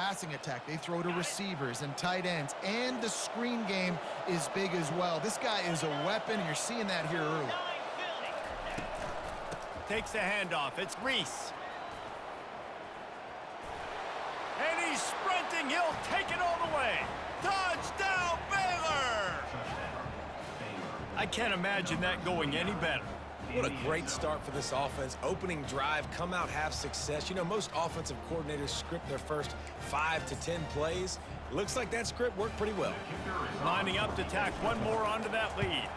passing attack. They throw to receivers and tight ends, and the screen game is big as well. This guy is a weapon. You're seeing that here early. Takes the handoff. It's Reese. And he's sprinting. He'll take it all the way. Touchdown, Baylor! I can't imagine that going any better. What a great start for this offense. Opening drive, come out, have success. You know, most offensive coordinators script their first 5 to 10 plays. Looks like that script worked pretty well. Lining up to tack one more onto that lead.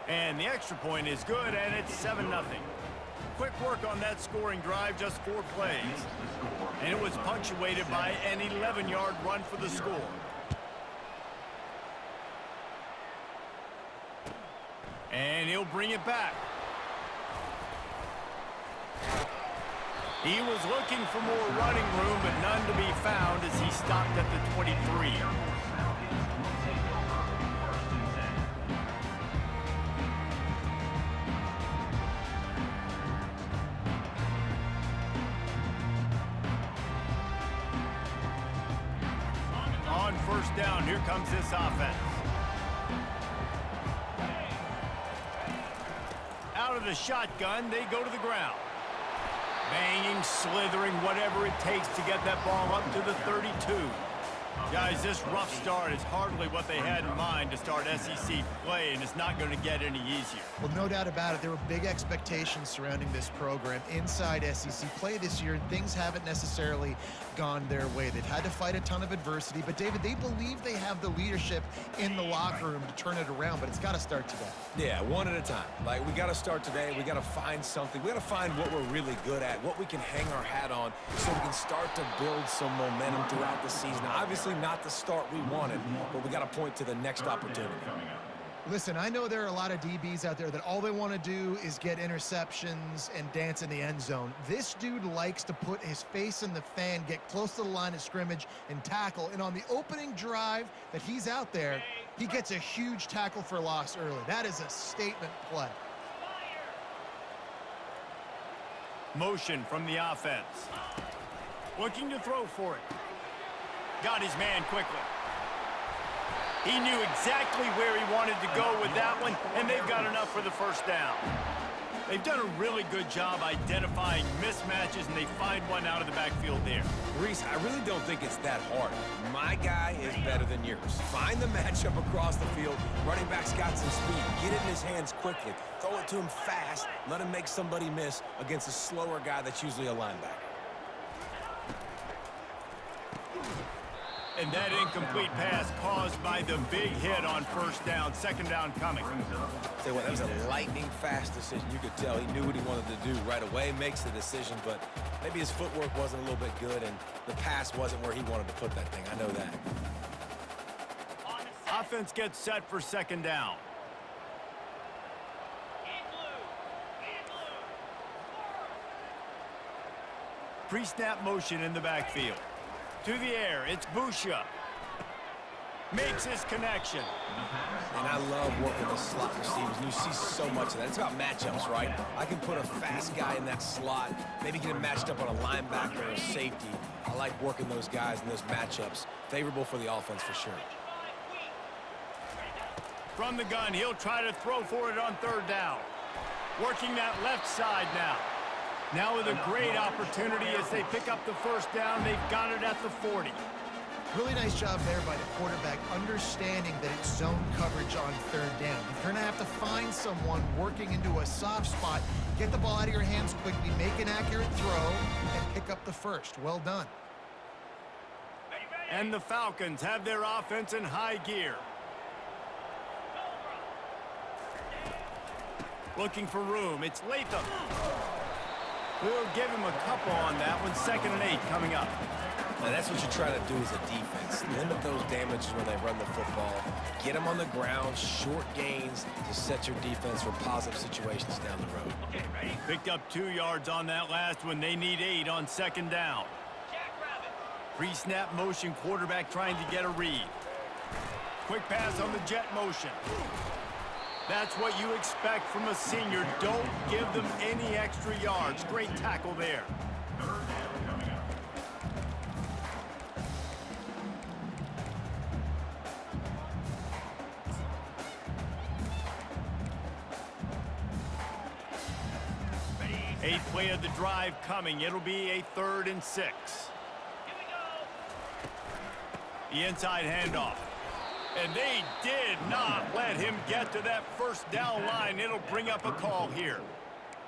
And the extra point is good, and it's 7-0. Quick work on that scoring drive, just 4 plays. And it was punctuated by an 11-yard run for the score. And he'll bring it back. He was looking for more running room, but none to be found as he stopped at the 23. On first down, here comes this offense. Out of the shotgun, they go to the ground. Banging, slithering, whatever it takes to get that ball up to the 32. Guys, this rough start is hardly what they had in mind to start SEC play, and it's not going to get any easier. Well, no doubt about it. There were big expectations surrounding this program inside SEC play this year, and things haven't necessarily gone their way. They've had to fight a ton of adversity, but, David, they believe they have the leadership in the locker room to turn it around, but it's got to start today. Yeah, one at a time. Like, we got to start today. We got to find something. We got to find what we're really good at, what we can hang our hat on so we can start to build some momentum throughout the season. Obviously, not the start we wanted, but we got to point to the next opportunity. Listen, I know there are a lot of DBs out there that all they want to do is get interceptions and dance in the end zone. This dude likes to put his face in the fan, get close to the line of scrimmage, and tackle. And on the opening drive that he's out there, he gets a huge tackle for loss early. That is a statement play. Motion from the offense. Looking to throw for it. Got his man quickly. He knew exactly where he wanted to go with that one, and they've got enough for the first down. They've done a really good job identifying mismatches, and they find one out of the backfield there. Reese, I really don't think it's that hard. My guy is better than yours. Find the matchup across the field. Running back's got some speed. Get it in his hands quickly. Throw it to him fast. Let him make somebody miss against a slower guy that's usually a linebacker. And that incomplete pass caused by the big hit on first down. Second down coming. Tell you what, that was a lightning-fast decision. You could tell he knew what he wanted to do right away, makes the decision, but maybe his footwork wasn't a little bit good, and the pass wasn't where he wanted to put that thing. I know that. Offense gets set for second down. Pre-snap motion in the backfield. To the air, it's Busha. Makes his connection. And I love working the slot receivers, and you see so much of that. It's about matchups, right? I can put a fast guy in that slot, maybe get him matched up on a linebacker or a safety. I like working those guys in those matchups. Favorable for the offense for sure. From the gun, he'll try to throw for it on third down. Working that left side now. Now with a great opportunity as they pick up the first down. They've got it at the 40. Really nice job there by the quarterback, understanding that it's zone coverage on third down. You're going to have to find someone working into a soft spot, get the ball out of your hands quickly, make an accurate throw, and pick up the first. Well done. And the Falcons have their offense in high gear. Looking for room. It's Latham. We'll give him a couple on that one. 2nd and 8 coming up. Now that's what you try to do as a defense. Limit those damages when they run the football. Get them on the ground, short gains to set your defense for positive situations down the road. Okay, ready? Picked up 2 yards on that last one. They need 8 on second down. Pre-snap motion, quarterback trying to get a read. Quick pass on the jet motion. That's what you expect from a senior. Don't give them any extra yards. Great tackle there. Eighth play of the drive coming. It'll be a 3rd and 6. The inside handoff. And they did not let him get to that first down line. It'll bring up a call here.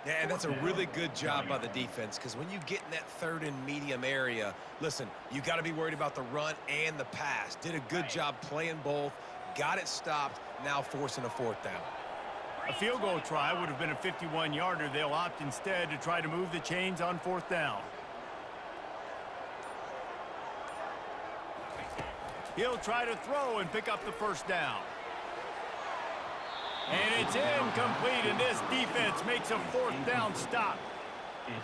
Yeah, and that's a really good job by the defense, because when you get in that 3rd and medium area, listen, you got to be worried about the run and the pass. Did a good job playing both, got it stopped, now forcing a 4th down. A field goal try would have been a 51-yarder. They'll opt instead to try to move the chains on 4th down. He'll try to throw and pick up the first down. And it's incomplete, and this defense makes a 4th down stop.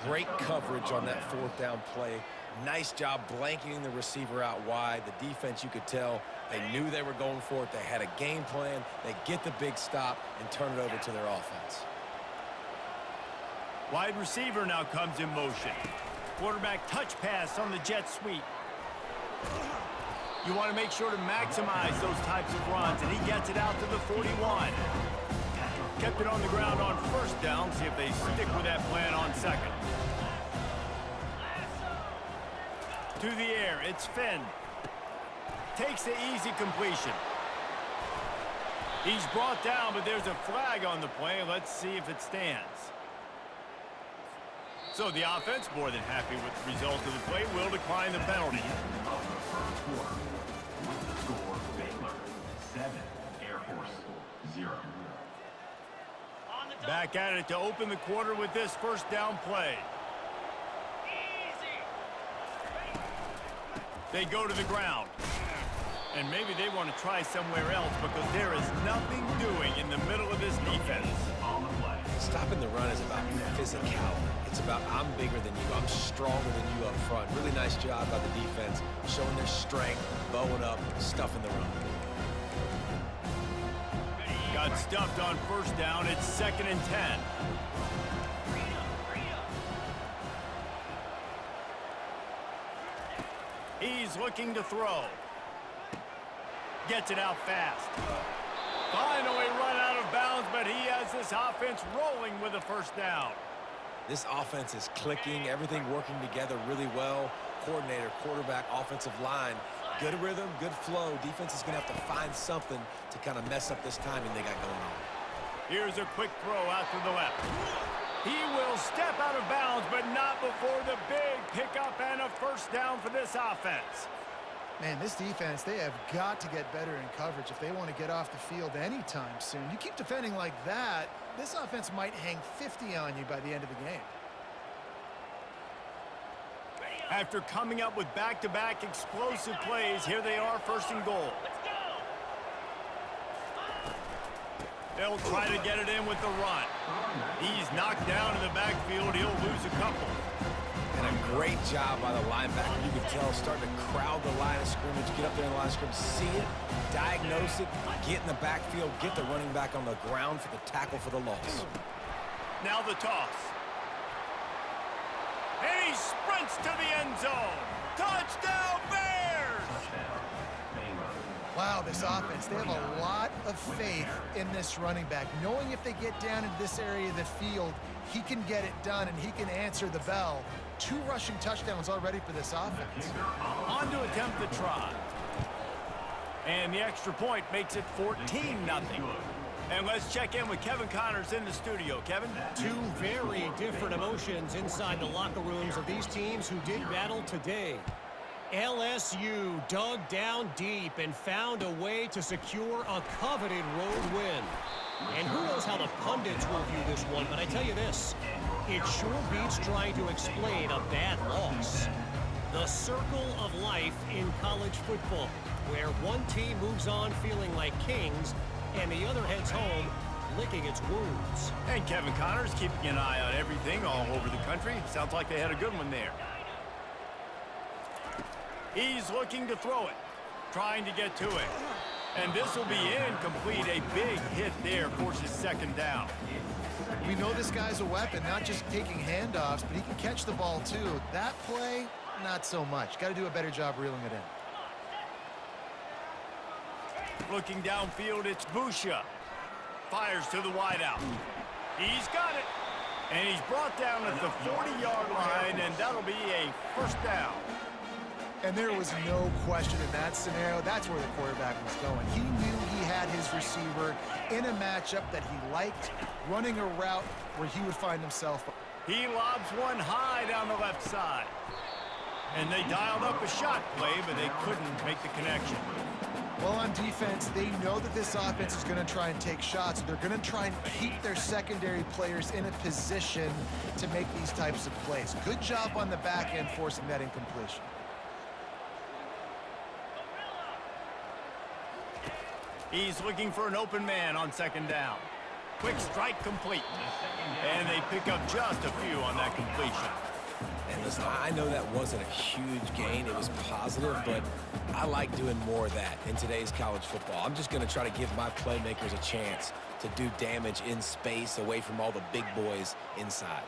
Great coverage on that 4th down play. Nice job blanketing the receiver out wide. The defense, you could tell, they knew they were going for it. They had a game plan. They get the big stop and turn it over to their offense. Wide receiver now comes in motion. Quarterback touch pass on the jet sweep. You want to make sure to maximize those types of runs, and he gets it out to the 41. Kept it on the ground on 1st down. See if they stick with that plan on 2nd. To the air, it's Finn. Takes the easy completion. He's brought down, but there's a flag on the play. Let's see if it stands. So the offense, more than happy with the result of the play, will decline the penalty. Score Baylor 7, AirForce 0. Back at it to open the quarter with this 1st down play. They go to the ground. And maybe they want to try somewhere else, because there is nothing doing in the middle of this defense. Stopping the run is about physicality. It's about I'm bigger than you, I'm stronger than you up front. Really nice job by the defense, showing their strength, bowing up, stuffing the run. Got stuffed on 1st down. It's 2nd and 10. He's looking to throw. Gets it out fast. Finally run out of bounds, but he has this offense rolling with a 1st down. This offense is clicking, everything working together really well. Coordinator, quarterback, offensive line. Good rhythm, good flow. Defense is going to have to find something to kind of mess up this timing they got going on. Here's a quick throw out to the left. He will step out of bounds, but not before the big pickup and a 1st down for this offense. Man, this defense, they have got to get better in coverage if they want to get off the field anytime soon. You keep defending like that, this offense might hang 50 on you by the end of the game. After coming up with back-to-back explosive plays, here they are, 1st and goal. They'll try to get it in with the run. He's knocked down in the backfield. He'll lose a couple. And a great job by the linebacker. You can tell, starting to crowd the line of scrimmage, get up there in the line of scrimmage, see it, diagnose it, get in the backfield, get the running back on the ground for the tackle for the loss. Now the toss. And he sprints to the end zone. Touchdown, Bears! Wow, this offense, they have a lot of faith in this running back, knowing if they get down into this area of the field, he can get it done and he can answer the bell. 2 rushing touchdowns already for this offense. On to attempt the try. And the extra point makes it 14-0. And let's check in with Kevin Connors in the studio. Kevin? 2 very different emotions inside the locker rooms of these teams who did battle today. LSU dug down deep and found a way to secure a coveted road win. And who knows how the pundits will view this one, but I tell you this, it sure beats trying to explain a bad loss. The circle of life in college football, where one team moves on feeling like kings and the other heads home licking its wounds. And Kevin Connors keeping an eye on everything all over the country. Sounds like they had a good one there. He's looking to throw it, trying to get to it. And this will be incomplete. A big hit there forces 2nd down. We know this guy's a weapon, not just taking handoffs, but he can catch the ball too. That play, not so much. Got to do a better job reeling it in. Looking downfield, it's Busha. Fires to the wideout. He's got it. And he's brought down at the 40-yard line, and that'll be a first down. And there was no question in that scenario. That's where the quarterback was going. He knew he had his receiver in a matchup that he liked, running a route where he would find himself. He lobs one high down the left side. And they dialed up a shot play, but they couldn't make the connection. Well, on defense, they know that this offense is going to try and take shots. They're going to try and keep their secondary players in a position to make these types of plays. Good job on the back end forcing that incompletion. He's looking for an open man on second down. Quick strike complete. And they pick up just a few on that completion. And listen, I know that wasn't a huge gain. It was positive, but I like doing more of that in today's college football. I'm just going to try to give my playmakers a chance to do damage in space away from all the big boys inside.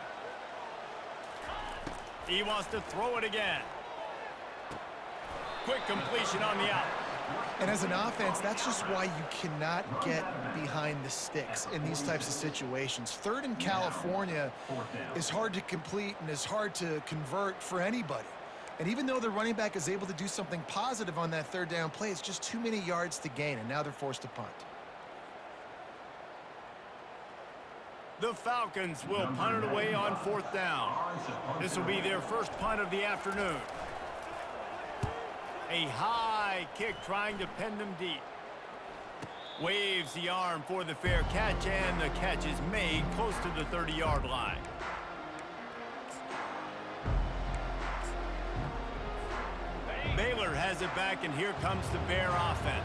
He wants to throw it again. Quick completion on the out. And as an offense, that's just why you cannot get behind the sticks in these types of situations. Third in California is hard to complete and is hard to convert for anybody. And even though the running back is able to do something positive on that third down play, it's just too many yards to gain, and now they're forced to punt. The Falcons will punt it away on fourth down. This will be their first punt of the afternoon. A high kick trying to pin them deep. Waves the arm for the fair catch, and the catch is made close to the 30-yard line. Baylor has it back, and here comes the Bear offense.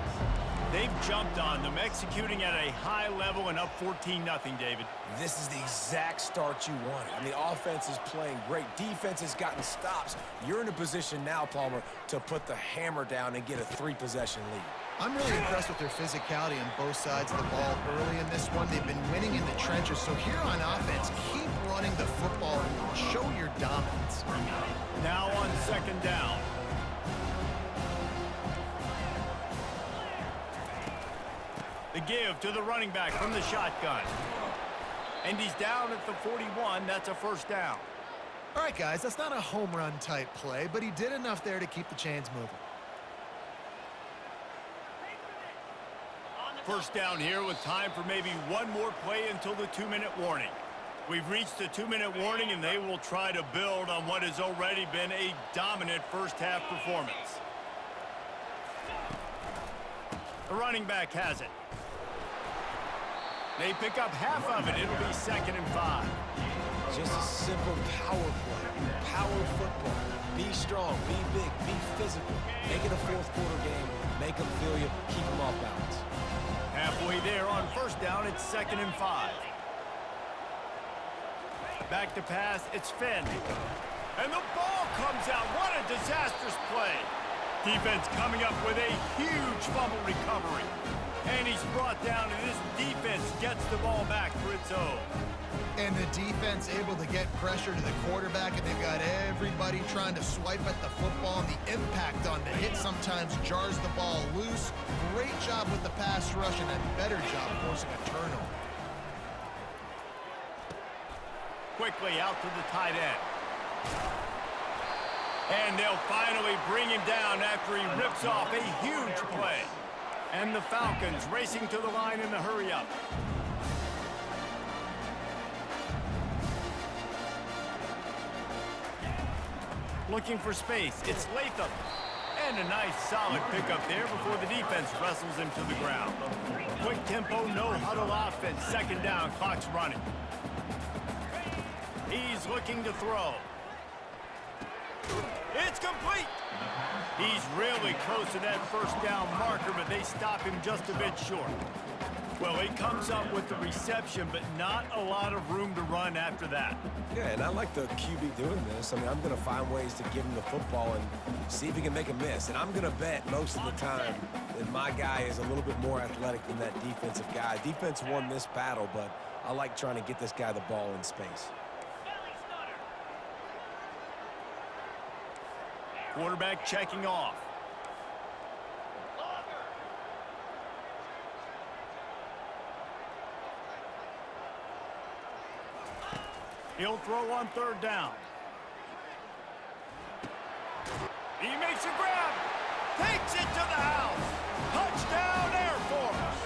They've jumped on them, executing at a high level and up 14-0, David. This is the exact start you wanted. I mean, offense is playing great. Defense has gotten stops. You're in a position now, Palmer, to put the hammer down and get a 3-possession lead. I'm really impressed with their physicality on both sides of the ball early in this one. They've been winning in the trenches. So here on offense, keep running the football and show your dominance. Now on second down. The give to the running back from the shotgun. And he's down at the 41. That's a first down. All right, guys, that's not a home run type play, but he did enough there to keep the chains moving. First down here with time for maybe one more play until the 2-minute warning. We've reached the 2-minute warning, and they will try to build on what has already been a dominant first-half performance. The running back has it. They pick up half of it. It'll be 2nd and 5. Just a simple power play. Power football. Be strong, be big, be physical. Make it a fourth-quarter game. Make them feel you. Keep them off balance. Halfway there on first down, it's 2nd and 5. Back to pass, it's Finn. And the ball comes out. What a disastrous play. Defense coming up with a huge fumble recovery. And he's brought down, and this defense gets the ball back for its own. And the defense able to get pressure to the quarterback, and they've got everybody trying to swipe at the football, and the impact on the hit sometimes jars the ball loose. Great job with the pass rush, and a better job forcing a turnover. Quickly out to the tight end. And they'll finally bring him down after he rips off a huge play. And the Falcons racing to the line in the hurry-up. Looking for space. It's Latham. And a nice solid pickup there before the defense wrestles him to the ground. Quick tempo, no huddle offense. 2nd down, clock's running. He's looking to throw. It's complete. He's really close to that first down marker, but they stop him just a bit short. Well, he comes up with the reception, but not a lot of room to run after that. Yeah, and I like the QB doing this. I mean, I'm going to find ways to give him the football and see if he can make a miss. And I'm going to bet most of the time that my guy is a little bit more athletic than that defensive guy. Defense won this battle, but I like trying to get this guy the ball in space. Quarterback checking off. He'll throw on third down. He makes a grab. Takes it to the house. Touchdown, Air Force.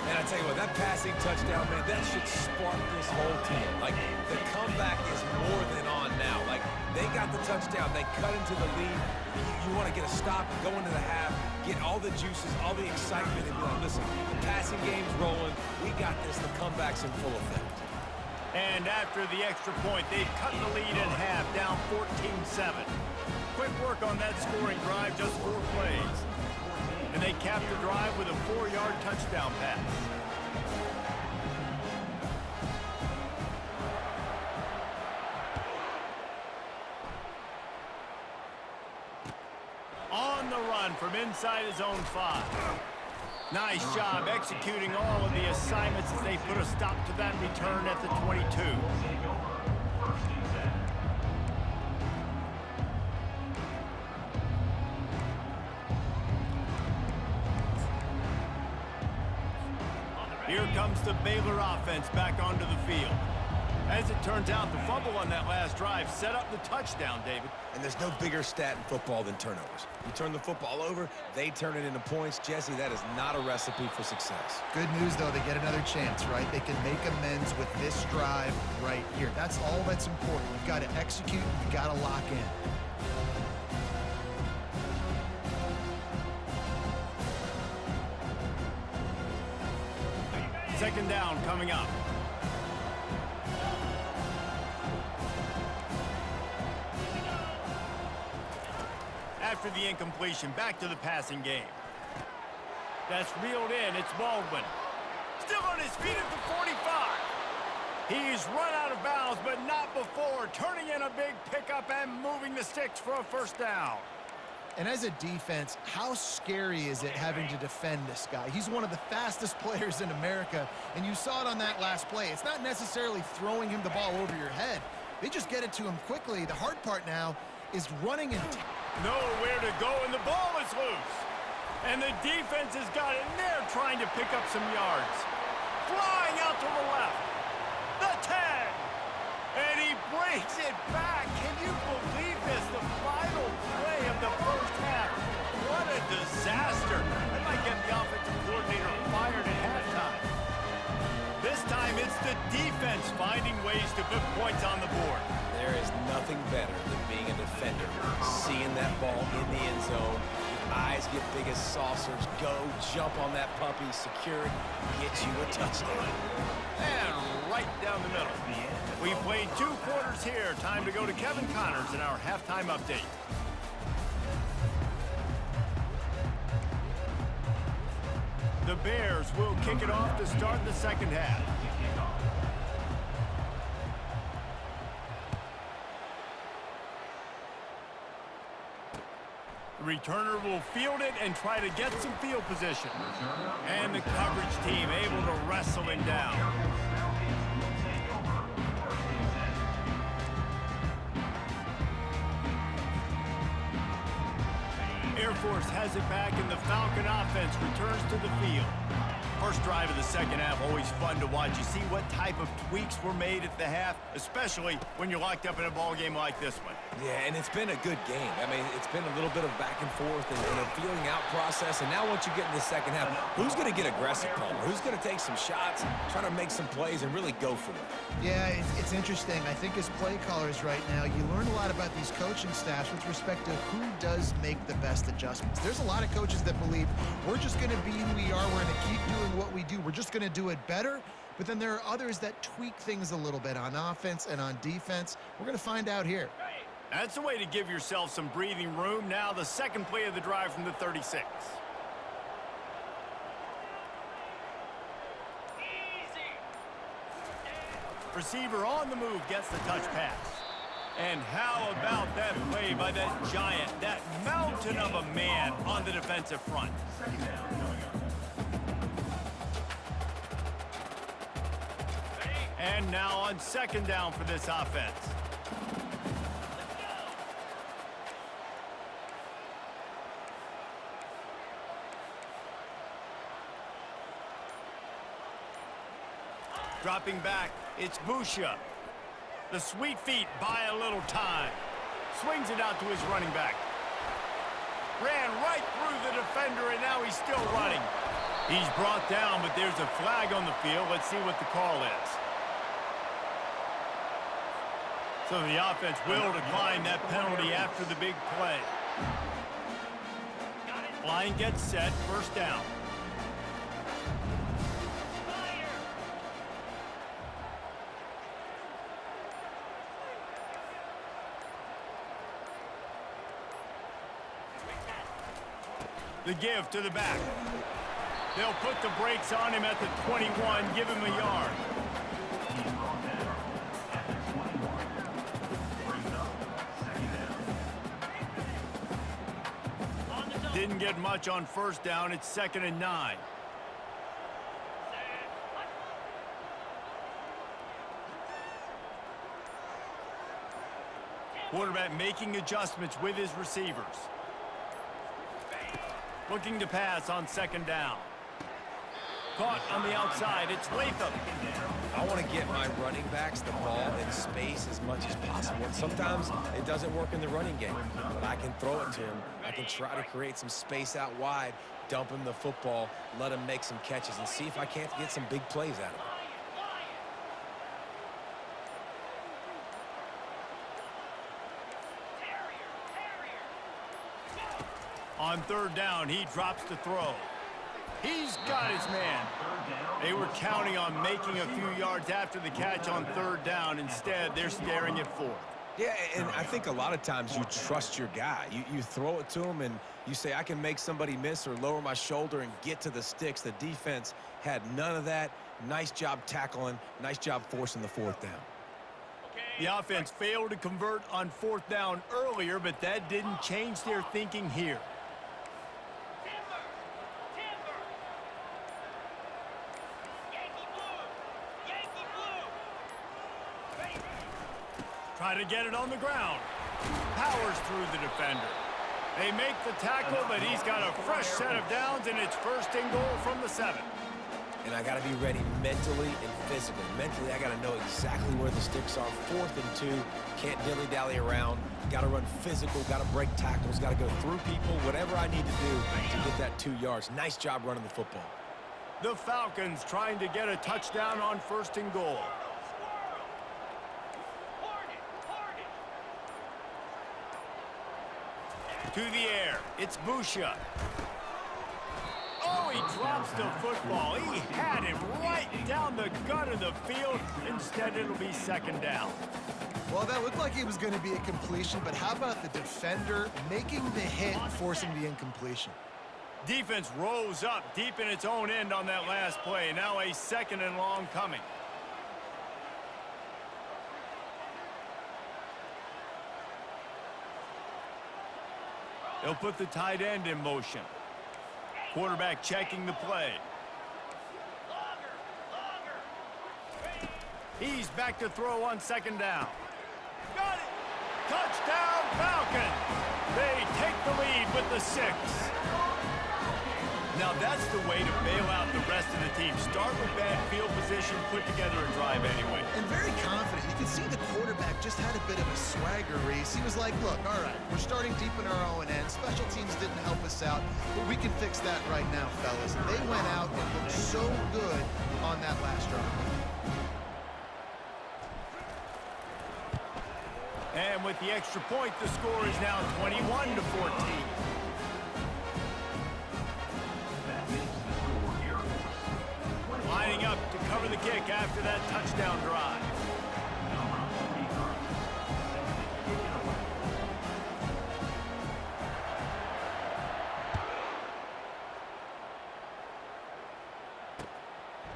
And I tell you what, that passing touchdown, man, that should spark this whole team. Like, the comeback is more than on now. Like, they got the touchdown. They cut into the lead. You want to get a stop, go into the half, get all the juices, all the excitement, and be like, listen, the passing game's rolling. We got this. The comeback's in full effect. And after the extra point, they've cut the lead in half, down 14-7. Quick work on that scoring drive, just 4 plays. And they capped the drive with a 4-yard touchdown pass. On the run from inside his own 5. Nice job executing all of the assignments as they put a stop to that return at the 22. Here comes the Baylor offense back onto the field. As it turns out, the fumble on that last drive set up the touchdown, David. And there's no bigger stat in football than turnovers. You turn the football over, they turn it into points. Jesse, that is not a recipe for success. Good news, though, they get another chance, right? They can make amends with this drive right here. That's all that's important. You've got to execute. You've got to lock in. Second down coming up. After the incompletion, back to the passing game. That's reeled in. It's Baldwin. Still on his feet at the 45. He's run out of bounds, but not before. Turning in a big pickup and moving the sticks for a first down. And as a defense, how scary is it having to defend this guy? He's one of the fastest players in America, and you saw it on that last play. It's not necessarily throwing him the ball over your head. They just get it to him quickly. The hard part now is running and nowhere to go, and the ball is loose. And the defense has got it, and they're trying to pick up some yards. Flying out to the left. The 10. And he breaks it back. Can you believe this? The final play of the first half. What a disaster. That might get the offensive coordinator fired at halftime. This time it's the defense finding ways to put points on the board. There is nothing better than being a defender. Seeing that ball in the end zone. Your eyes get big as saucers. Go, jump on that puppy, secure it, get you a touchdown. And right down the middle. We've played 2 quarters here. Time to go to Kevin Connors in our halftime update. The Bears will kick it off to start the second half. The returner will field it and try to get some field position. And the coverage team able to wrestle him down. Air Force has it back, and the Falcon offense returns to the field. First drive of the second half, always fun to watch. You see what type of tweaks were made at the half, especially when you're locked up in a ball game like this one. Yeah, and it's been a good game. I mean, it's been a little bit of back and forth and a feeling out process. And now once you get in the second half, who's going to get aggressive, Palmer? Who's going to take some shots, try to make some plays, and really go for it? Yeah, it's interesting. I think as play callers right now, you learn a lot about these coaching staffs with respect to who does make the best adjustments. There's a lot of coaches that believe we're just going to be who we are. We're going to keep doing what we do. We're just going to do it better. But then there are others that tweak things a little bit on offense and on defense. We're going to find out here. That's a way to give yourself some breathing room. Now the second play of the drive from the 36. Receiver on the move gets the touch pass. And how about that play by that giant, that mountain of a man on the defensive front? And now on second down for this offense. Dropping back, it's Busha. The sweet feet buy a little time. Swings it out to his running back. Ran right through the defender, and now he's still running. He's brought down, but there's a flag on the field. Let's see what the call is. So the offense will decline that penalty after the big play. Line gets set, first down. The give to the back. They'll put the brakes on him at the 21, give him a yard. Didn't get much on first down. It's 2nd and 9. Quarterback making adjustments with his receivers. Looking to pass on 2nd down. Caught on the outside. It's Latham. I want to get my running backs the ball in space as much as possible. And sometimes it doesn't work in the running game, but I can throw it to him. I can try to create some space out wide, dump him the football, let him make some catches, and see if I can't get some big plays out of him. On 3rd down, he drops to throw. He's got his man. They were counting on making a few yards after the catch on 3rd down. Instead, they're staring at 4th. Yeah, and I think a lot of times you trust your guy. You throw it to him, and you say, I can make somebody miss or lower my shoulder and get to the sticks. The defense had none of that. Nice job tackling. Nice job forcing the 4th down. The offense failed to convert on 4th down earlier, but that didn't change their thinking here. Try to get it on the ground. Powers through the defender. They make the tackle, but he's got a fresh set of downs, and it's 1st and goal from the 7. And I got to be ready mentally and physically. Mentally, I got to know exactly where the sticks are. 4th and 2. Can't dilly-dally around. Got to run physical. Got to break tackles. Got to go through people. Whatever I need to do to get that 2 yards. Nice job running the football. The Falcons trying to get a touchdown on 1st and goal. To the air, it's Busha. Oh, he drops the football. He had it right down the gut of the field. Instead, it'll be 2nd down. Well, that looked like it was going to be a completion, but how about the defender making the hit, forcing the incompletion? Defense rose up deep in its own end on that last play. Now a 2nd and long coming. They'll put the tight end in motion. Quarterback checking the play. He's back to throw on 2nd down. Got it! Touchdown, Falcons! They take the lead with the 6. Now that's the way to bail out the rest of the team. Start with bad field position, put together a drive anyway. And very confident. You can see the quarterback just had a bit of a swagger race. He was like, look, all right, we're starting deep in our own end. Special teams didn't help us out, but we can fix that right now, fellas. And they went out and looked so good on that last drive. And with the extra point, the score is now 21-14. Lining up to cover the kick after that touchdown drive.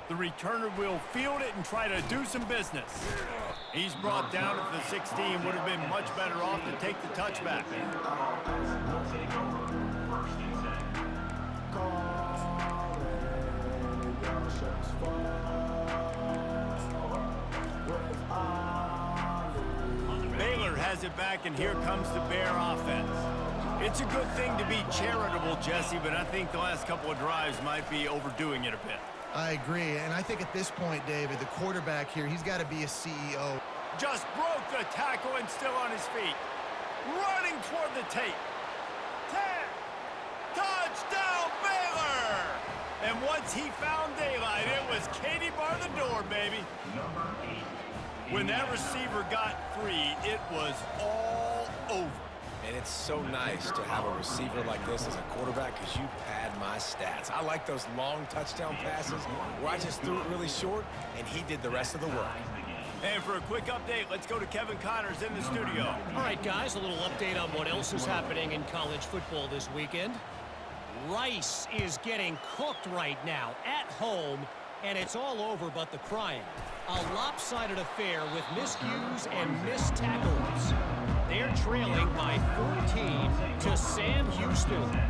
The returner will field it and try to do some business. He's brought down at the 16. Would have been much better off to take the touchback. Baylor has it back, and here comes the Bear offense. It's a good thing to be charitable, Jesse, but I think the last couple of drives might be overdoing it a bit. I agree, and I think at this point, David, the quarterback here, he's got to be a CEO. Just broke the tackle and still on his feet. Running toward the tape. 10. Touchdown, Baylor! And once he found daylight, it was Katie bar the door, baby. When that receiver got free, it was all over. And it's so nice to have a receiver like this as a quarterback because you pad my stats. I like those long touchdown passes where I just threw it really short, and he did the rest of the work. And for a quick update, let's go to Kevin Connors in the studio. All right, guys, a little update on what else is happening in college football this weekend. Rice is getting cooked right now at home, and it's all over but the crying. A lopsided affair with miscues and missed tackles. They're trailing by 14 to Sam Houston.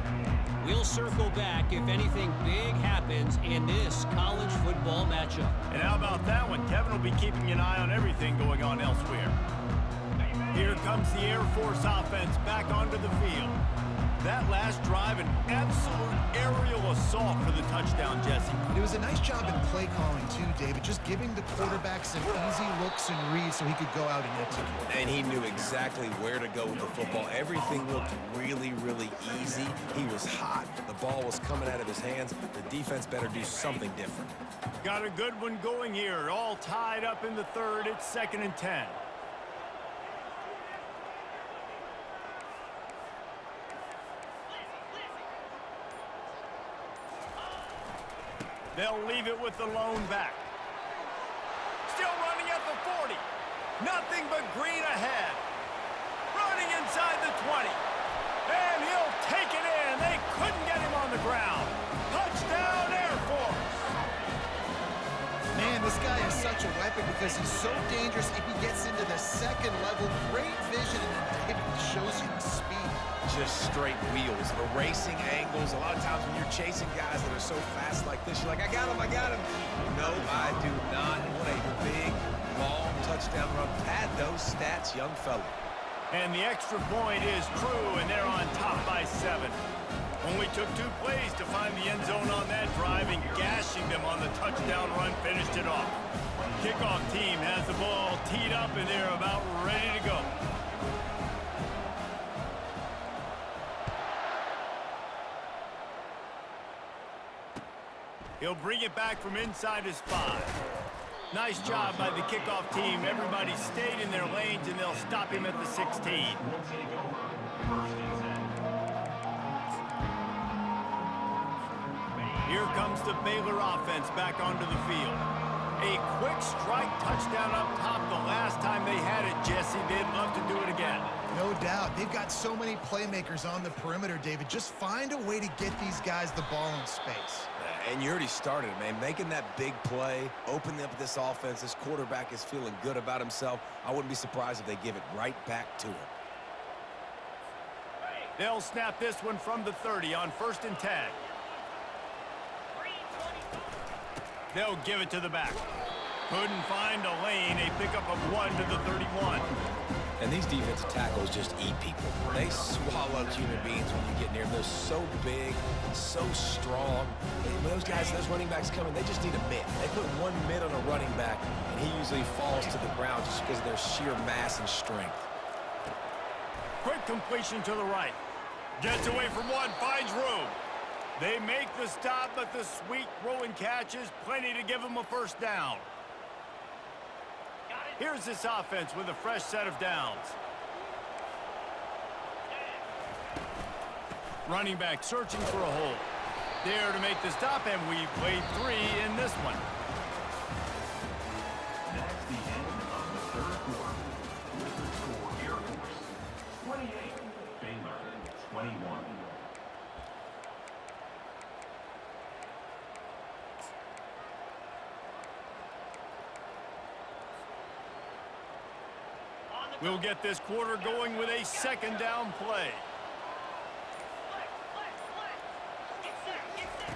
We'll circle back if anything big happens in this college football matchup. And how about that one? Kevin will be keeping an eye on everything going on elsewhere. Here comes the Air Force offense back onto the field. That last drive, an absolute aerial assault for the touchdown, Jesse. It was a nice job in play calling, too, David, just giving the quarterback some easy looks and reads so he could go out and execute. And he knew exactly where to go with the football. Everything looked really, really easy. He was hot. The ball was coming out of his hands. The defense better do something different. Got a good one going here. All tied up in the third. It's 2nd and 10. They'll leave it with the lone back. Still running at the 40. Nothing but green ahead. Running inside the 20. And he'll take it in. They couldn't get him on the ground. Touchdown, Air Force. Man, this guy is such a weapon because he's so dangerous if he gets into the second level. Great vision, and David shows you the speed. Just straight wheels, erasing angles. A lot of times when you're chasing guys that are so fast like this, you're like, I got him, I got him. No, I do not. What a big, long touchdown run. Pad those stats, young fella. And the extra point is true, and they're on top by 7. Only took 2 plays to find the end zone on that drive, and gashing them on the touchdown run finished it off. Kickoff team has the ball teed up, and they're about ready to go. He'll bring it back from inside his 5. Nice job by the kickoff team. Everybody stayed in their lanes, and they'll stop him at the 16. Here comes the Baylor offense back onto the field. A quick strike touchdown up top the last time they had it, Jesse. They'd love to do it again. No doubt. They've got so many playmakers on the perimeter, David. Just find a way to get these guys the ball in space. And you already started, man. Making that big play, opening up this offense. This quarterback is feeling good about himself. I wouldn't be surprised if they give it right back to him. They'll snap this one from the 30 on 1st and 10. They'll give it to the back. Couldn't find a lane. A pickup of 1 to the 31. And these defensive tackles just eat people. They swallow human beings when you get near them. They're so big, so strong. And when those guys, those running backs come in, they just need a mitt. They put 1 mitt on a running back, and he usually falls to the ground just because of their sheer mass and strength. Quick completion to the right. Gets away from 1, finds room. They make the stop, but the sweet throw and catch is plenty to give them a 1st down. Here's this offense with a fresh set of downs. Running back searching for a hole. There to make the stop, and we've played 3 in this one. That's the end of the 3rd quarter. With the score, Air Force 28, Baylor 21. We'll get this quarter going with a 2nd down play.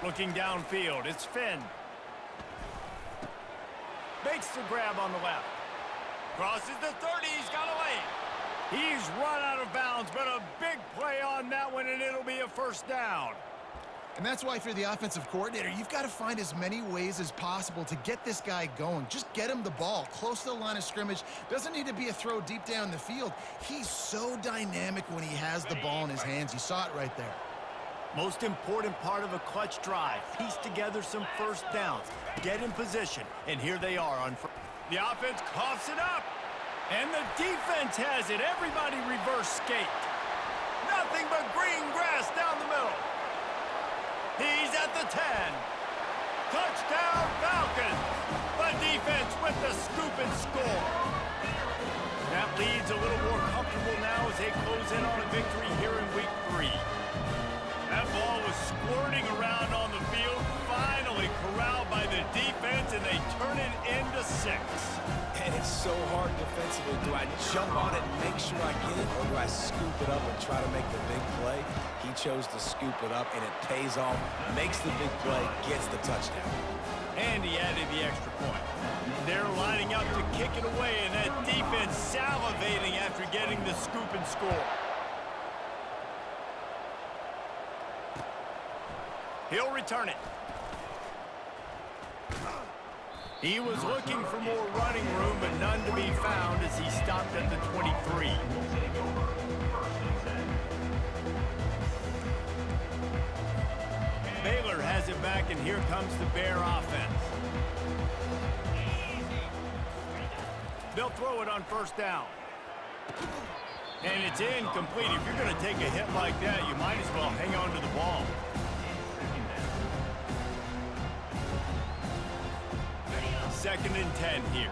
Looking downfield, it's Finn. Makes the grab on the left. Crosses the 30, he's got a lane. He's run out of bounds, but a big play on that one, and it'll be a 1st down. And that's why if you're the offensive coordinator, you've got to find as many ways as possible to get this guy going. Just get him the ball close to the line of scrimmage. Doesn't need to be a throw deep down the field. He's so dynamic when he has the ball in his hands. You saw it right there. Most important part of a clutch drive. Piece together some first downs. Get in position. And here they are on first. The offense coughs it up. And the defense has it. Everybody reverse skate. Nothing but green grass down the middle. He's at the 10. Touchdown, Falcons. The defense with the scoop and score. That lead's a little more comfortable now as they close in on a victory here in week 3. That ball was squirting around on the field, finally corralled by the defense, and they turn it into 6. And it's so hard defensively. Do I jump on it and make sure I get it, or do I scoop it up and try to make the big play? He chose to scoop it up, and it pays off, makes the big play, gets the touchdown. And he added the extra point. They're lining up to kick it away, and that defense salivating after getting the scoop and score. He'll return it. He was looking for more running room, but none to be found as he stopped at the 23. Baylor has it back, and here comes the Bear offense. They'll throw it on first down. And it's incomplete. If you're going to take a hit like that, you might as well hang on to the ball. Second and 10 here.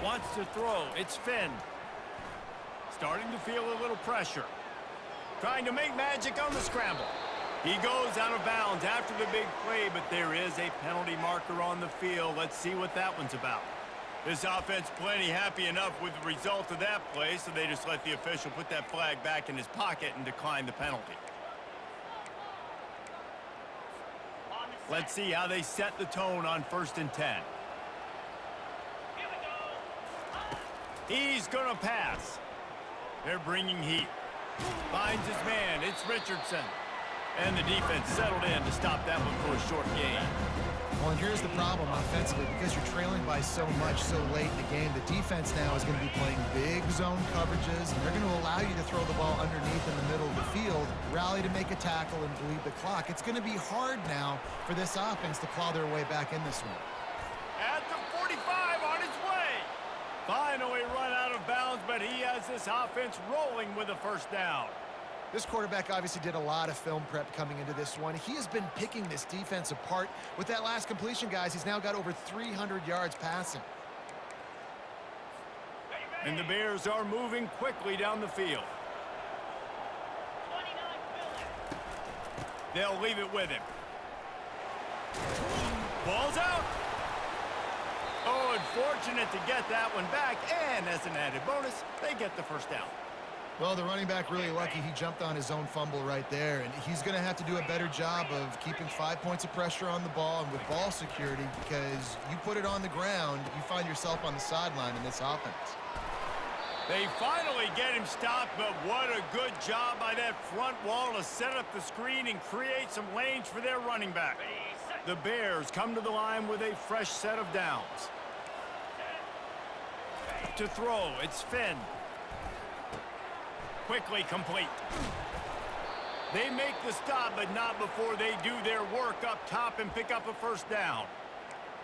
Wants to throw. It's Finn. Starting to feel a little pressure. Trying to make magic on the scramble. He goes out of bounds after the big play, but there is a penalty marker on the field. Let's see what that one's about. This offense plenty happy enough with the result of that play, so they just let the official put that flag back in his pocket and decline the penalty. Let's see how they set the tone on first and 10. He's going to pass. They're bringing heat. Finds his man. It's Richardson. And the defense settled in to stop that one for a short gain. Well, and here's the problem offensively. Because you're trailing by so much so late in the game, the defense now is going to be playing big zone coverages, and they're going to allow you to throw the ball underneath in the middle of the field, rally to make a tackle, and bleed the clock. It's going to be hard now for this offense to claw their way back in this one. At the 45 on his way. Finally run out of bounds, but he has this offense rolling with a first down. This quarterback obviously did a lot of film prep coming into this one. He has been picking this defense apart. With that last completion, guys, he's now got over 300 yards passing. And the Bears are moving quickly down the field. They'll leave it with him. Ball's out. Oh, unfortunate to get that one back. And as an added bonus, they get the first down. Well, the running back really lucky. He jumped on his own fumble right there, and he's going to have to do a better job of keeping 5 points of pressure on the ball and with ball security, because you put it on the ground, you find yourself on the sideline in this offense. They finally get him stopped, but what a good job by that front wall to set up the screen and create some lanes for their running back. The Bears come to the line with a fresh set of downs. To throw, it's Finn. Quickly complete. They make the stop, but not before they do their work up top and pick up a first down.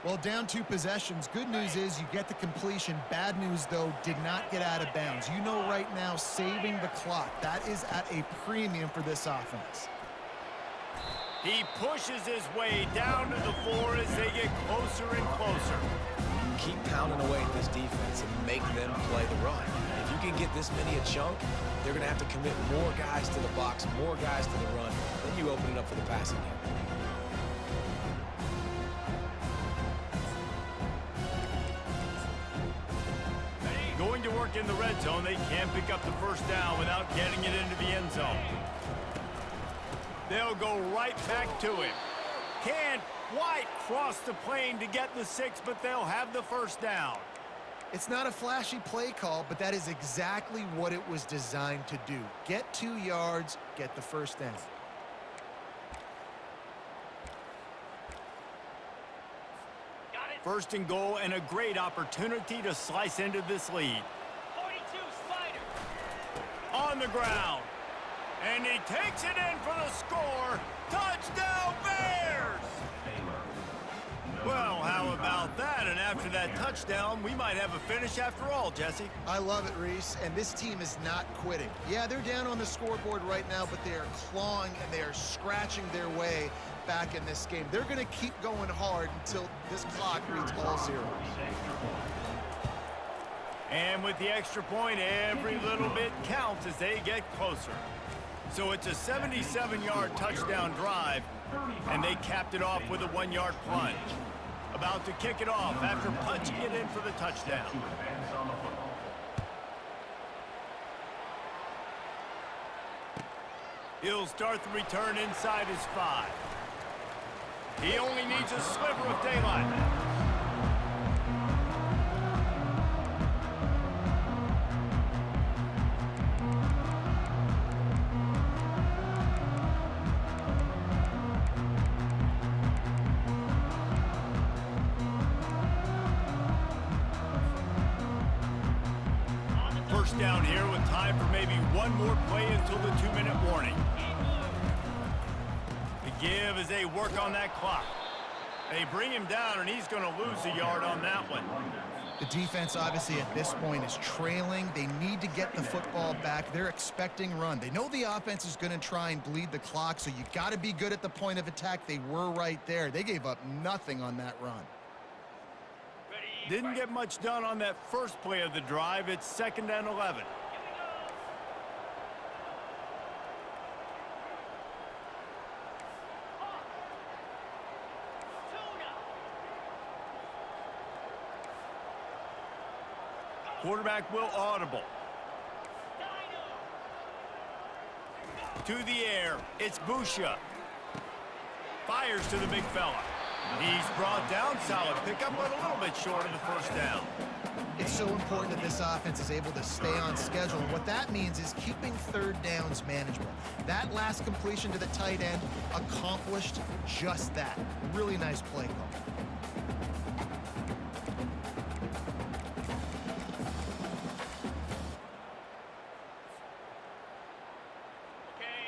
Well, down 2 possessions. Good news is you get the completion. Bad news, though, did not get out of bounds. You know right now, saving the clock. That is at a premium for this offense. He pushes his way down to the floor as they get closer and closer. Keep pounding away at this defense and make them play the run. If you can get this many a chunk, they're going to have to commit more guys to the box, more guys to the run. Then you open it up for the passing game. Going to work in the red zone, they can't pick up the first down without getting it into the end zone. They'll go right back to him. Can't quite cross the plane to get the 6, but they'll have the first down. It's not a flashy play call, but that is exactly what it was designed to do. Get 2 yards, get the first down. First and goal, and a great opportunity to slice into this lead. 42 Spider. On the ground. And he takes it in for the score. Touchdown, Bears! Well, how about that? And after that touchdown, we might have a finish after all, Jesse. I love it, Reese, and this team is not quitting. Yeah, they're down on the scoreboard right now, but they are clawing and they are scratching their way back in this game. They're going to keep going hard until this clock reads all zeros. And with the extra point, every little bit counts as they get closer. So it's a 77-yard touchdown drive, and they capped it off with a 1-yard plunge. About to kick it off after punching it in for the touchdown. He'll start the return inside his 5. He only needs a sliver of daylight. First down here with time for maybe one more play until the 2-minute warning. The give as they work on that clock. They bring him down, and he's going to lose a yard on that one. The defense, obviously, at this point is trailing. They need to get the football back. They're expecting run. They know the offense is going to try and bleed the clock, so you got to be good at the point of attack. They were right there. They gave up nothing on that run. Didn't get much done on that first play of the drive. It's 2nd and 11. Quarterback will audible. To the air, it's Busha. Fires to the big fella. He's brought down, solid pickup, but a little bit short of the first down. It's so important that this offense is able to stay on schedule. And what that means is keeping third downs manageable. That last completion to the tight end accomplished just that. Really nice play call.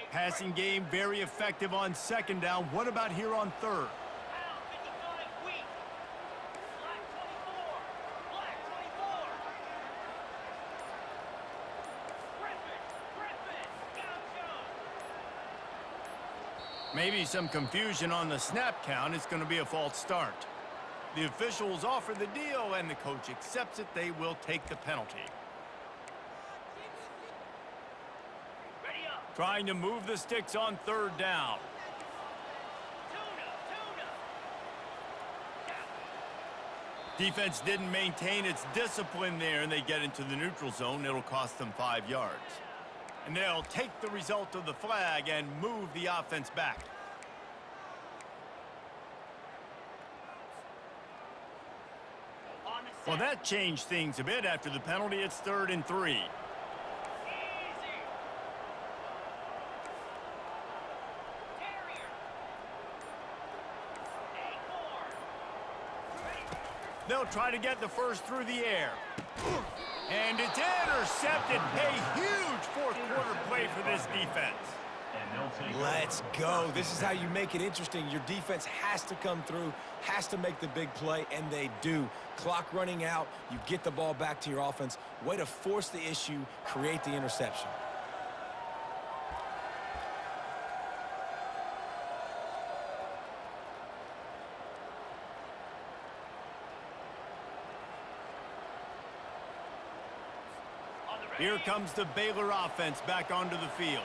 Passing game very effective on 2nd down. What about here on 3rd? Maybe some confusion on the snap count. It's going to be a false start. The officials offer the deal, and the coach accepts it. They will take the penalty. Trying to move the sticks on 3rd down. Defense didn't maintain its discipline there, and they get into the neutral zone. It'll cost them 5 yards. And they'll take the result of the flag and move the offense back. Well, that changed things a bit after the penalty. It's 3rd and 3. They'll try to get the first through the air. And it's intercepted. A huge fourth-quarter play for this defense. Let's go. This is how you make it interesting. Your defense has to come through, has to make the big play, and they do. Clock running out, you get the ball back to your offense. Way to force the issue, create the interception. Here comes the Baylor offense back onto the field.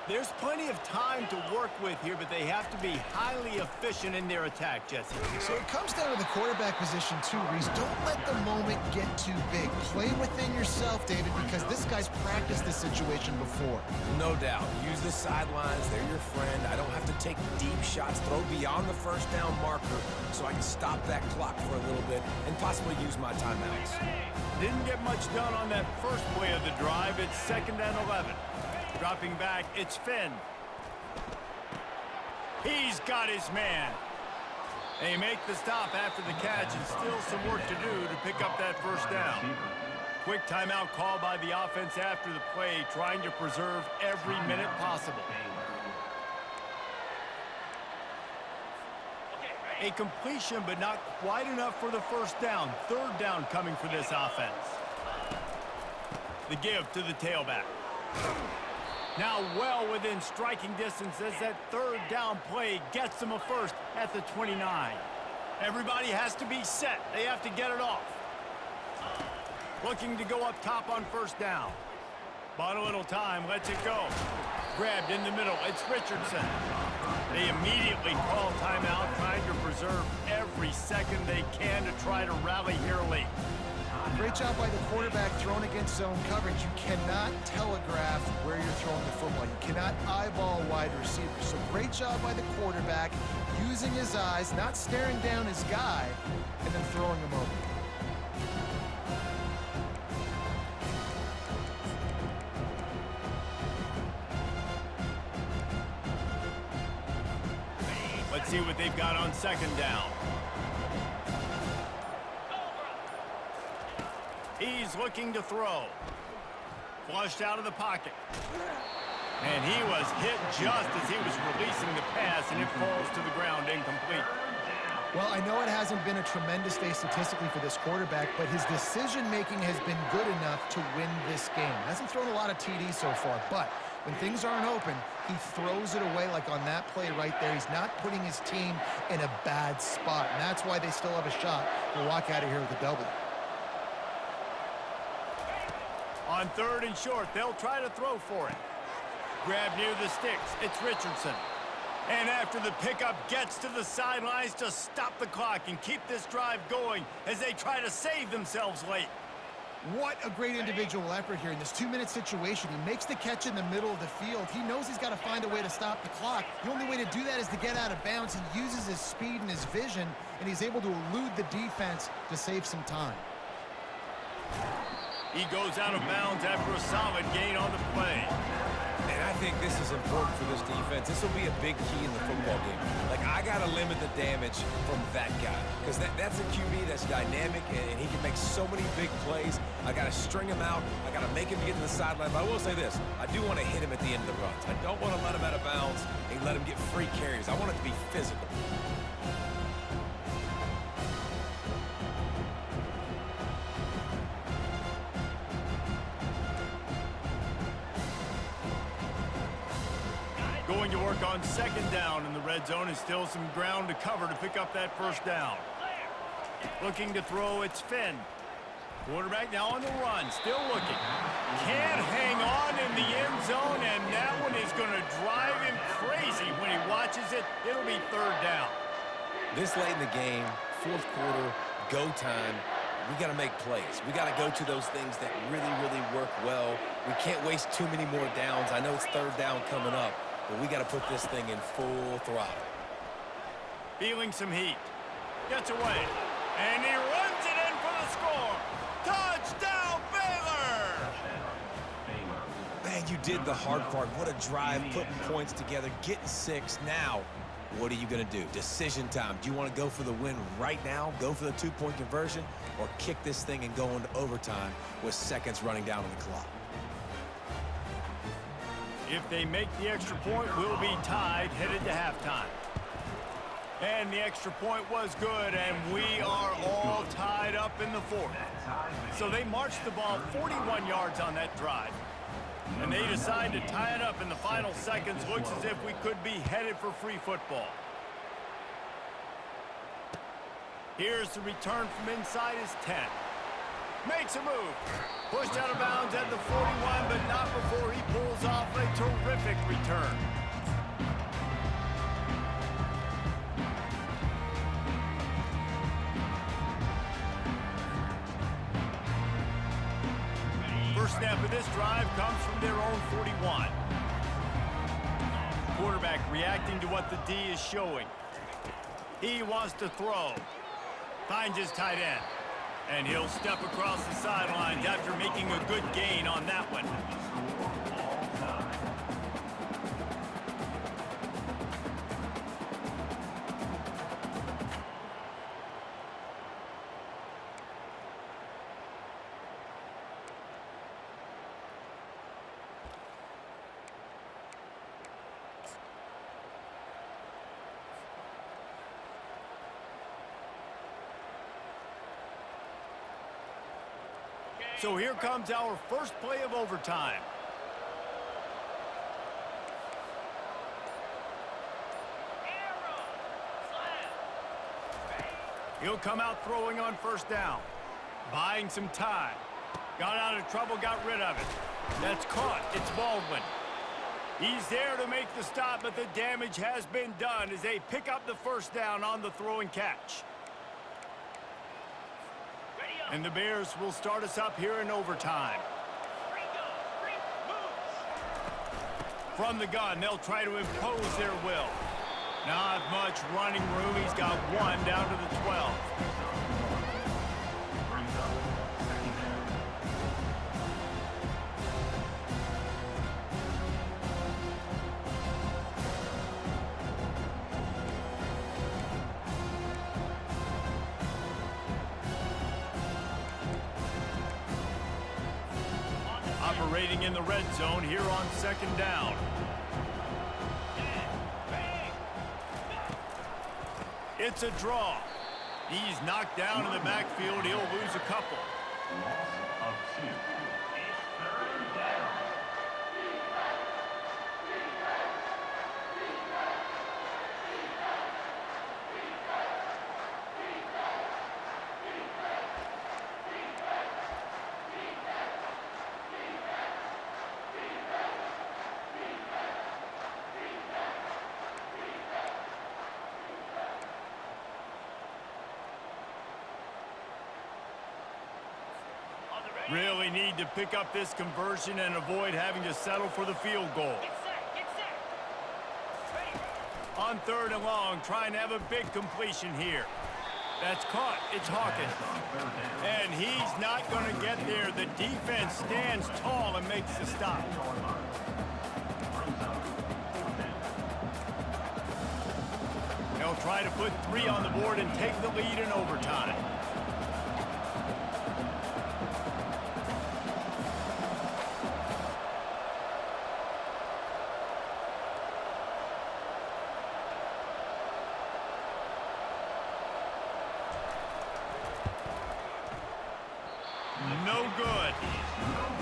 There's plenty of time to work with here, but they have to be highly efficient in their attack, Jesse. So it comes down to the quarterback position too, Reese. Don't let the moment get too big. Play within yourself, David, because this guy's practiced this situation before. No doubt. Use the sidelines. They're your friend. I don't have to take deep shots, throw beyond the first down marker so I can stop that clock for a little bit and possibly use my timeouts. Didn't get much done on that first play of the drive. It's 2nd and 11. Dropping back, it's Finn. He's got his man. They make the stop after the catch, and still some work to do to pick up that first down. Quick timeout call by the offense after the play, trying to preserve every minute possible. A completion, but not quite enough for the first down. 3rd down coming for this offense. The give to the tailback. Now well within striking distance as that 3rd down play gets them a first at the 29. Everybody has to be set. They have to get it off. Looking to go up top on 1st down. Bought a little time, lets it go. Grabbed in the middle, it's Richardson. They immediately call timeout, trying to preserve every second they can to try to rally here late. Great job by the quarterback throwing against zone coverage. You cannot telegraph where you're throwing the football. You cannot eyeball wide receivers. So great job by the quarterback using his eyes, not staring down his guy, and then throwing him over. Let's see what they've got on 2nd down. He's looking to throw. Flushed out of the pocket. And he was hit just as he was releasing the pass, and it falls to the ground incomplete. Well, I know it hasn't been a tremendous day statistically for this quarterback, but his decision-making has been good enough to win this game. Hasn't thrown a lot of TDs so far, but when things aren't open, he throws it away like on that play right there. He's not putting his team in a bad spot, and that's why they still have a shot to walk out of here with a W. On 3rd and short, they'll try to throw for it. Grab near the sticks. It's Richardson. And after the pickup, gets to the sidelines to stop the clock and keep this drive going as they try to save themselves late. What a great individual effort here in this 2-minute situation. He makes the catch in the middle of the field. He knows he's got to find a way to stop the clock. The only way to do that is to get out of bounds. He uses his speed and his vision, and he's able to elude the defense to save some time. He goes out of bounds after a solid gain on the play. And I think this is important for this defense. This will be a big key in the football game. Like, I got to limit the damage from that guy because that's a QB that's dynamic, and he can make so many big plays. I got to string him out. I got to make him get to the sideline. But I will say this. I do want to hit him at the end of the runs. I don't want to let him out of bounds and let him get free carries. I want it to be physical. Going to work on 2nd down in the red zone, and still some ground to cover to pick up that 1st down. Looking to throw, it's Finn. Quarterback now on the run, still looking. Can't hang on in the end zone, and that one is going to drive him crazy when he watches it. It'll be 3rd down. This late in the game, 4th quarter, go time, we got to make plays. We got to go to those things that really, really work well. We can't waste too many more downs. I know it's 3rd down coming up, but we got to put this thing in full throttle. Feeling some heat. Gets away. And he runs it in for the score. Touchdown, Baylor! Man, you did the hard part. What a drive, putting points together, getting 6. Now, what are you going to do? Decision time. Do you want to go for the win right now, go for the 2-point conversion, or kick this thing and go into overtime with seconds running down on the clock? If they make the extra point, we'll be tied headed to halftime. And the extra point was good, and we are all tied up in the 4th. So they marched the ball 41 yards on that drive. And they decide to tie it up in the final seconds. Looks as if we could be headed for free football. Here's the return from inside his 10. Makes a move. Pushed out of bounds at the 41, but not before he pulls pulls off a terrific return. First snap of this drive comes from their own 41. Quarterback reacting to what the D is showing. He wants to throw. Finds his tight end. And he'll step across the sidelines after making a good gain on that one. So here comes our first play of overtime. He'll come out throwing on first down. Buying some time. Got out of trouble, got rid of it. That's caught. It's Baldwin. He's there to make the stop, but the damage has been done as they pick up the first down on the throw and catch. And the Bears will start us up here in overtime. From the gun, they'll try to impose their will. Not much running room. He's got one down to the 12. Operating in the red zone here on second down. It's a draw. He's knocked down in the backfield. He'll lose a couple. Loss of 2. It's third down. Really need to pick up this conversion and avoid having to settle for the field goal. Get set. On third and long, trying to have a big completion here. That's caught. It's Hawkins. And he's not going to get there. The defense stands tall and makes the stop. They'll try to put 3 on the board and take the lead in overtime. No good.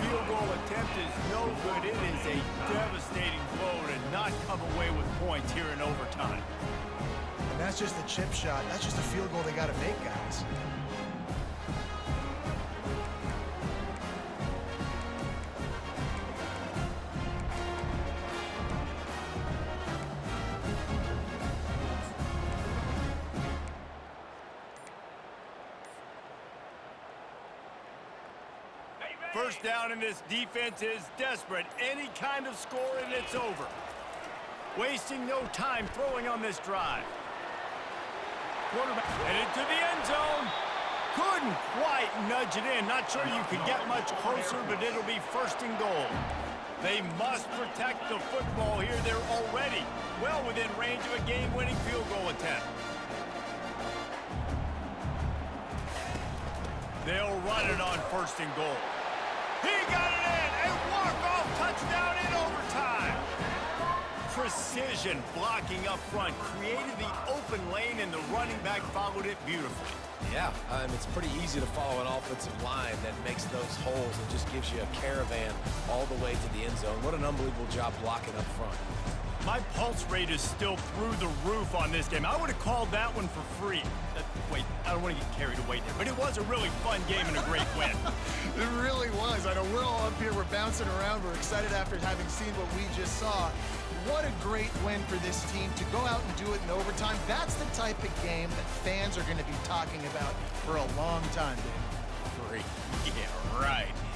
Field goal attempt is no good. It is a devastating blow to not come away with points here in overtime. And that's just a chip shot. That's just a field goal they got to make, guys. First down, and this defense is desperate. Any kind of score and it's over. Wasting no time throwing on this drive. Quarterback headed to the end zone. Couldn't quite nudge it in. Not sure you could get much closer, but it'll be first and goal. They must protect the football here. They're already well within range of a game-winning field goal attempt. They'll run it on first and goal. He got it in! A walk-off touchdown in overtime! Precision blocking up front created the open lane, and the running back followed it beautifully. Yeah, it's pretty easy to follow an offensive line that makes those holes and just gives you a caravan all the way to the end zone. What an unbelievable job blocking up front. My pulse rate is still through the roof on this game. I would have called that one for free. Wait, I don't want to get carried away there, but it was a really fun game and a great win. It really was. I know we're all up here, we're bouncing around, we're excited after having seen what we just saw. What a great win for this team to go out and do it in overtime. That's the type of game that fans are going to be talking about for a long time, Dave. Free. Yeah, right.